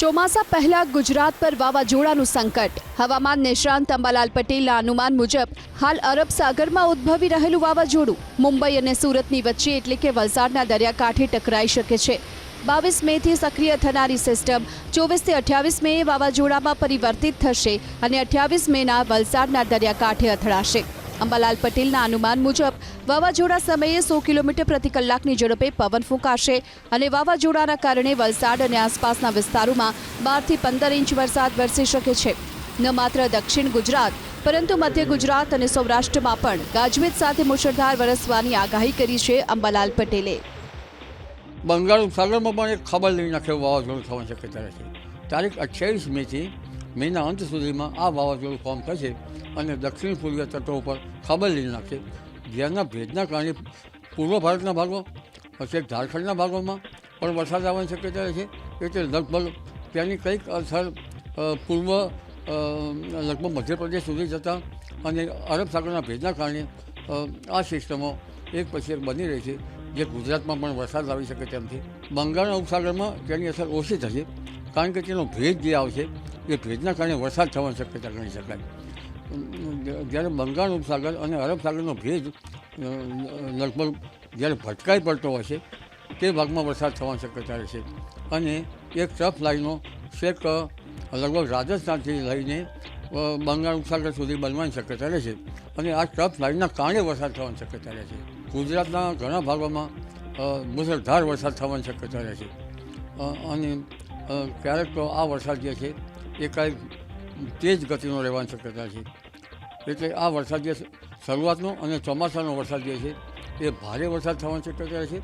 ચોમાસા પહેલા ગુજરાત પર વાવાઝોડાનું સંકટ। હવામાન નિષ્ણાંત અંબાલાલ પટેલના અનુમાન મુજબ હાલ અરબ સાગરમાં ઉદ્ભવી રહેલું વાવાઝોડું મુંબઈ અને સુરતની વચ્ચે એટલે કે વલસાડના દરિયાકાંઠે ટકરાઈ શકે છે। 22 મેથી સક્રિય થનારી સિસ્ટમ 24 થી 28 મેએ વાવાઝોડામાં પરિવર્તિત થશે અને 28 મેના વલસાડના દરિયાકાંઠે અથડાશે। અંબાલાલ પટેલના અનુમાન મુજબ વાવાઝોડા સમયે 100 કિલોમીટર પ્રતિ કલાકની ઝડપે પવન ફૂંકાશે અને વાવાઝોડાના કારણે વલસાડ અને આસપાસના વિસ્તારોમાં 12 થી 15 ઇંચ વરસાદ વરસી શકે છે। ન માત્ર દક્ષિણ ગુજરાત પરંતુ મધ્ય ગુજરાત અને સૌરાષ્ટ્રમાં પણ ગાજવીજ સાથે મુશળધાર વરસવાની આગાહી કરી છે અંબાલાલ પટેલે। બંગાળ ઉપસાગરમાં પણ એક ખબર લઈ નાખે વાવાઝોડું થવાની શક્યતા રહેશે। તારીખ 28 મેથી મેના અંત સુધીમાં આ વાવાઝોડું ફોર્મ થશે અને દક્ષિણ પૂર્વીય તટો ઉપર ખબર લઈ નાખશે, જેના ભેજના કારણે પૂર્વ ભારતના ભાગો છેક ઝારખંડના ભાગોમાં પણ વરસાદ આવવાની શક્યતા રહેશે। એટલે લગભગ ત્યાંની કંઈક અસર પૂર્વ લગભગ મધ્યપ્રદેશ સુધી જતાં અને અરબ સાગરના ભેજના કારણે આ સિસ્ટમો એક પછી એક બની રહી છે, જે ગુજરાતમાં પણ વરસાદ આવી શકે તેમ છે। બંગાળના ઉપસાગરમાં તેની અસર ઓછી થશે, કારણ કે તેનો ભેજ જે આવશે એ ભેજના કારણે વરસાદ થવાની શક્યતા ગણી શકાય। જ્યારે બંગાળ ઉપસાગર અને અરબ સાગરનો ભેજ લગભગ જ્યારે ભટકાઈ પડતો હોય છે તે ભાગમાં વરસાદ થવાની શક્યતા રહેશે અને એક ટ્રફ લાઈનો છેક લગભગ રાજસ્થાનથી લઈને બંગાળ ઉપસાગર સુધી બનવાની શક્યતા રહેશે અને આ ટ્રફ લાઈનના કારણે વરસાદ થવાની શક્યતા રહેશે। ગુજરાતના ઘણા ભાગોમાં મુશળધાર વરસાદ થવાની શક્યતા રહેશે અને ક્યારેક તો આ વરસાદ જે છે એ કાંઈક તેજ ગતિનો રહેવાની શક્યતા છે। એટલે આ વરસાદ જે શરૂઆતનો અને ચોમાસાનો વરસાદ જે છે એ ભારે વરસાદ થવાની શક્યતા રહેશે।